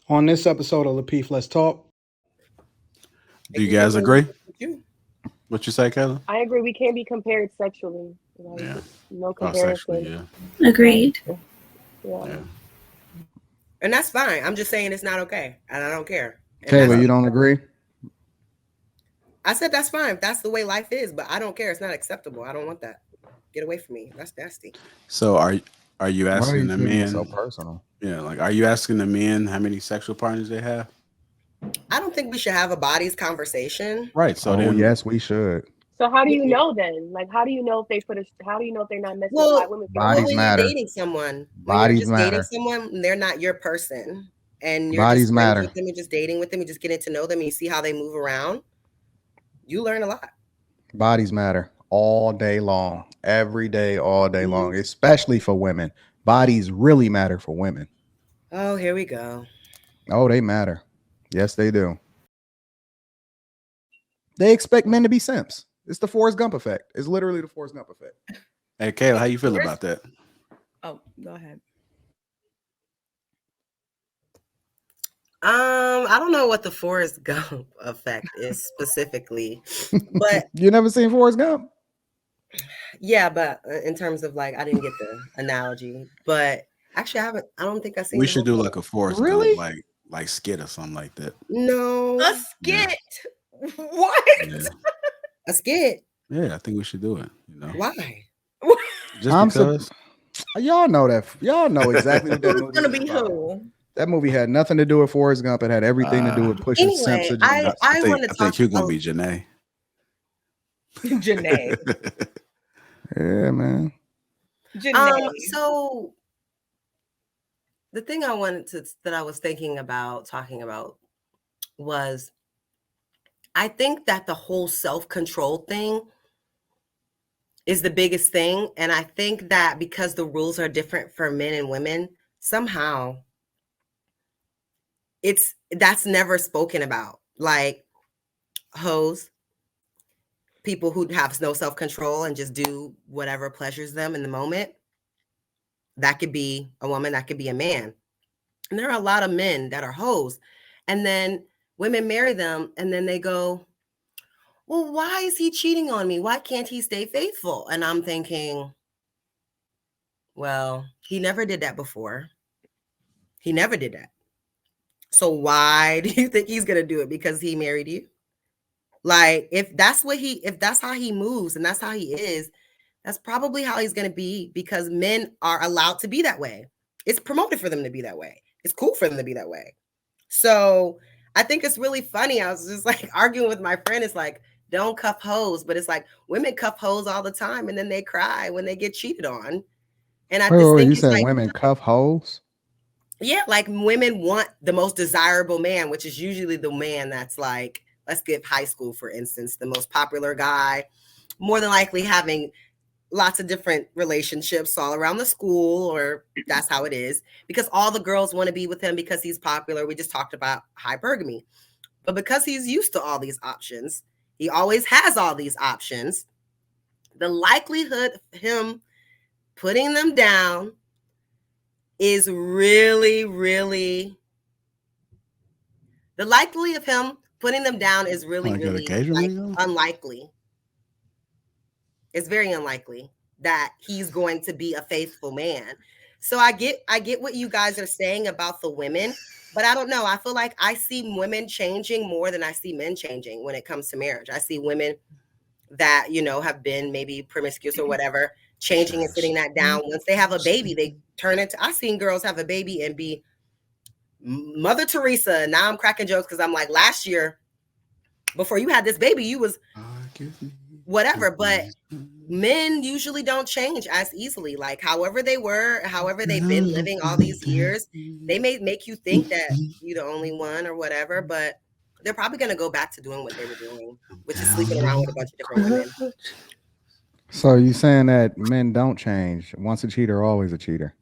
On this episode of Lapeef Let's Talk, Do you guys agree? What you say, Kayla? I agree. We can't be compared sexually. Yeah. No Oh, sexually, comparison. yeah. Agreed. Yeah. And that's fine. I'm just saying it's not okay, and I don't care. And Kayla, you don't agree? I said that's fine. That's the way life is, but I don't care. It's not acceptable. I don't want that. Get away from me. That's nasty. So are you asking the men? So personal. Yeah, like are you asking the men how many sexual partners they have? I don't think we should have a bodies conversation. Right. So then, yes, we should. So how do you know then? Like, how do you know if they how do you know if they're not messing with Well, women? bodies when matter. you're dating someone, Bodies just matter. dating someone, they're not your person, and you're Bodies just friends matter. with them. You're just dating with them. You're just getting to know them. And you see how they move around. You learn a lot. Bodies matter all day long, every day, all day long, especially for women. Bodies really matter for women. Oh, here we go. Oh, they matter. Yes, they do. They expect men to be simps. It's the Forrest Gump effect. It's literally the Forrest Gump effect. hey, Kayla, how you feel about that? Oh, go ahead. I don't know what the Forrest Gump effect is specifically, but You never seen Forrest Gump? yeah, but in terms of like, I didn't get the analogy, but actually, I haven't. I don't think I've seen. We the should whole do thing. like a Forrest Really? Gump, like skit or something like that. No, A skit. What? Yeah. a skit. Yeah, I think we should do it. You know, Why? just I'm because. Y'all know that. Y'all know exactly what that Who's movie gonna is be about. who? That movie had nothing to do with Forrest Gump. It had everything to do with pushing Anyway, simps. I I want to think talk. you're gonna be Janae. Janae. Yeah, man. Janae. So the thing I wanted to that I was thinking about talking about was I think that the whole self-control thing is the biggest thing. And I think that because the rules are different for men and women, somehow that's never spoken about. Like hoes, people who have no self-control and just do whatever pleasures them in the moment. That could be a woman, that could be a man. And there are a lot of men that are hoes. And then women marry them and then they go, well, why is he cheating on me? Why can't he stay faithful? And I'm thinking, well, he never did that before. He never did that. So why do you think he's going to do it? Because he married you? Like, if that's how he moves and that's how he is, that's probably how he's going to be, because men are allowed to be that way. It's promoted for them to be that way. It's cool for them to be that way. So I think it's really funny. I was just like arguing with my friend. It's like, don't cuff hoes, but it's like women cuff hoes all the time and then they cry when they get cheated on. And I just think you it's said like, women cuff hoes? yeah, like women want the most desirable man, which is usually the man that's like, let's give high school, for instance, the most popular guy, more than likely having lots of different relationships all around the school, or that's how it is, because all the girls want to be with him because he's popular. We just talked about hypergamy, but because he's used to all these options, he always has all these options. The likelihood of him putting them down is really, really, the likelihood of him putting them down is really, Like really occasionally, unlikely. It's very unlikely that he's going to be a faithful man. So I get what you guys are saying about the women, but I don't know. I feel like I see women changing more than I see men changing when it comes to marriage. I see women that, have been maybe promiscuous or whatever, changing and sitting that down. Once they have a baby, they turn into, I've seen girls have a baby and be Mother Teresa. Now I'm cracking jokes because I'm like, last year, before you had this baby, you was whatever. But men usually don't change as easily. Like however they were, however they've been living all these years, they may make you think that you're the only one or whatever, but they're probably going to go back to doing what they were doing, which is sleeping around with a bunch of different women. So you saying that men don't change? Once a cheater, always a cheater.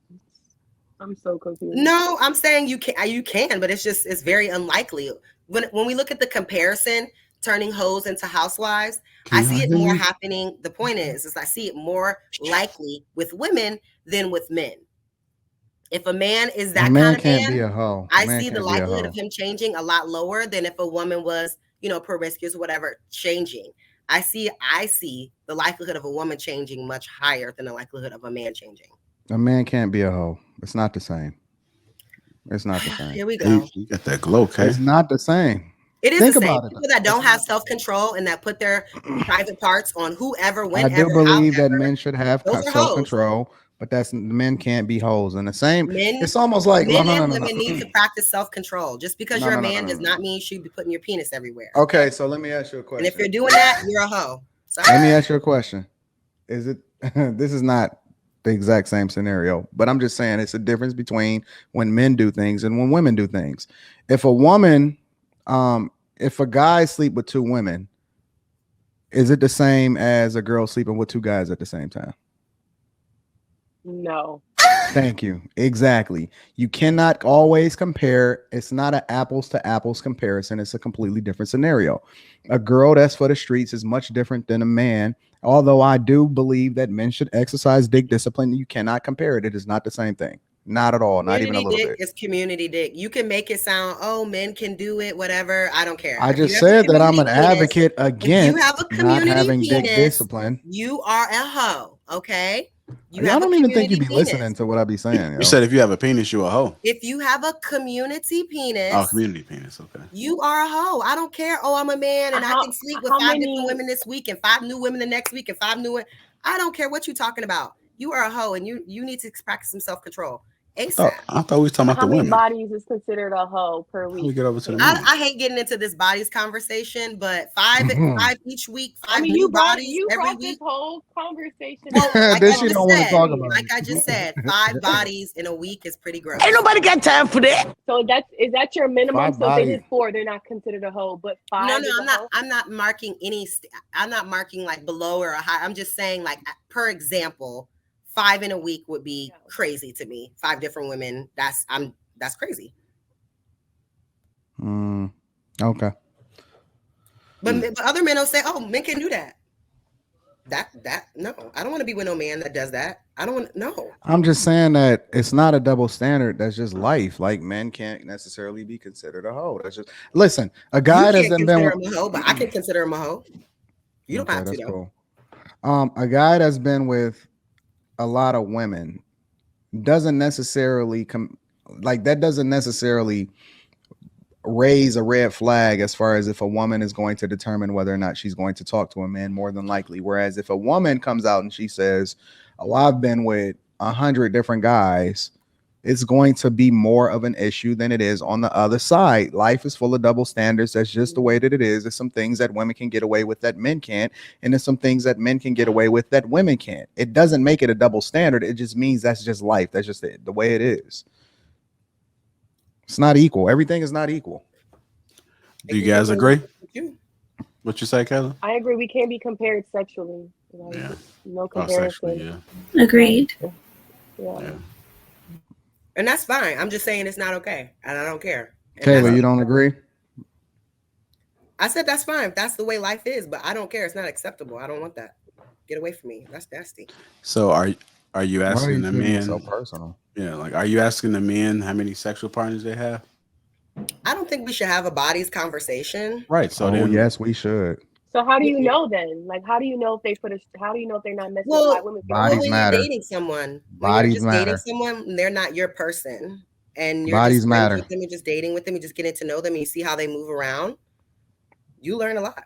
I'm so confused. No, I'm saying you can, but it's very unlikely. When we look at the comparison, turning hoes into housewives, I see it more happening. The point is I see it more likely with women than with men. If a man is A that man kind of can't be man, a hoe. I Man see the can't be a likelihood hoe. of him changing a lot lower than if a woman was, you know, promiscuous or whatever, changing. I see the likelihood of a woman changing much higher than the likelihood of a man changing. A man can't be a hoe. It's not the same. It's not the same. Here we Hey, go. you got that glow, okay? It's not the same. It is Think the same. about it. People that don't have self-control and that put their private parts on whoever, I whenever, do believe that however, men should have those are hoes. self-control, but that's men can't be hoes. And the same, Men, it's almost like men no. and women need to practice self-control. Just because you're a man does not mean you should be putting your penis everywhere. Okay, so let me ask you a And question. if you're doing that, you're a hoe. Sorry. Let me ask you a question. Is it this is not the exact same scenario, but I'm just saying it's a difference between when men do things and when women do things. If a woman, if a guy sleep with two women, is it the same as a girl sleeping with two guys at the same time? No. Thank you. Exactly. You cannot always compare. It's not an apples to apples comparison. It's a completely different scenario. A girl that's for the streets is much different than a man. Although I do believe that men should exercise dick discipline, you cannot compare it. It is not the same thing. Not at all. Not even a little dick bit. is community dick. You can make it sound, oh, men can do it, whatever. I don't care. I If you just have a said that I'm an community penis, advocate if you against have a not community having dick penis, discipline. you are a hoe. Okay. Y'all don't even think you be listening to what I be saying. You said if you have a penis, you're a hoe. If you have a community penis, Oh, community penis. Okay. you are a hoe. I don't care. Oh, I'm a man and I can sleep with 5 different women this week and 5 new women the next week and 5 new women. I don't care what you're talking about. You are a hoe and you need to practice some self-control. ASAP. I thought we were talking about How the many women. bodies is considered a hoe per week? Let me get over to the men. I hate getting into this bodies conversation, but 5 each week, 5 I mean, new you brought bodies every this week. whole conversation. Well, like This I you just don't want to said, talk about. like I just said, 5 bodies in a week is pretty gross. Ain't nobody got time for that. So is that your minimum? 5 So if they bodies. did 4, they're not considered a hoe, but 5. No, is a hoe? I'm not marking any. I'm not marking like below or a high. I'm just saying, like, per example, 5 in a week would be crazy to me. 5 different women. That's crazy. Okay. But other men will say, "Oh, men can do that." No, I don't want to be with no man that does that. I don't want no. I'm just saying that it's not a double standard. That's just life. Like men can't necessarily be considered a hoe. That's just listen. A guy You doesn't can't been consider with, him a hoe, but I can consider him a hoe. You don't have to. that's Though. cool. A guy that's been with a lot of women doesn't necessarily doesn't necessarily raise a red flag as far as if a woman is going to determine whether or not she's going to talk to a man more than likely. Whereas if a woman comes out and she says, "Oh, I've been with 100 different guys," it's going to be more of an issue than it is on the other side. Life is full of double standards. That's just the way that it is. There's some things that women can get away with that men can't, and there's some things that men can get away with that women can't. It doesn't make it a double standard. It just means that's just life. That's just the way it is. It's not equal. Everything is not equal. Do you guys agree? What you say, Kayla? I agree. We can't be compared sexually. Yeah. No comparison. Sexually, yeah. Agreed. Yeah. And that's fine. I'm just saying it's not okay, and I don't care. And Kayla, you don't agree? I said that's fine. That's the way life is, but I don't care. It's not acceptable. I don't want that. Get away from me. That's nasty. So are you asking the men? So personal. Yeah, like are you asking the men how many sexual partners they have? I don't think we should have a bodies conversation. Right. So then, yes, we should. So how do you know then? Like, how do you know if they how do you know if they're not messing Well, with women? bodies when matter. you're dating someone, Bodies matter. dating someone, they're not your person, and you're Bodies just friends matter. with them and just dating with them and just getting to know them and you see how they move around. You learn a lot.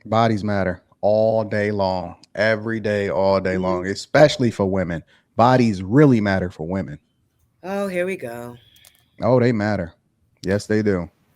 Bodies matter all day long, every day, all day long, especially for women. Bodies really matter for women. Oh, here we go. Oh, they matter. Yes, they do.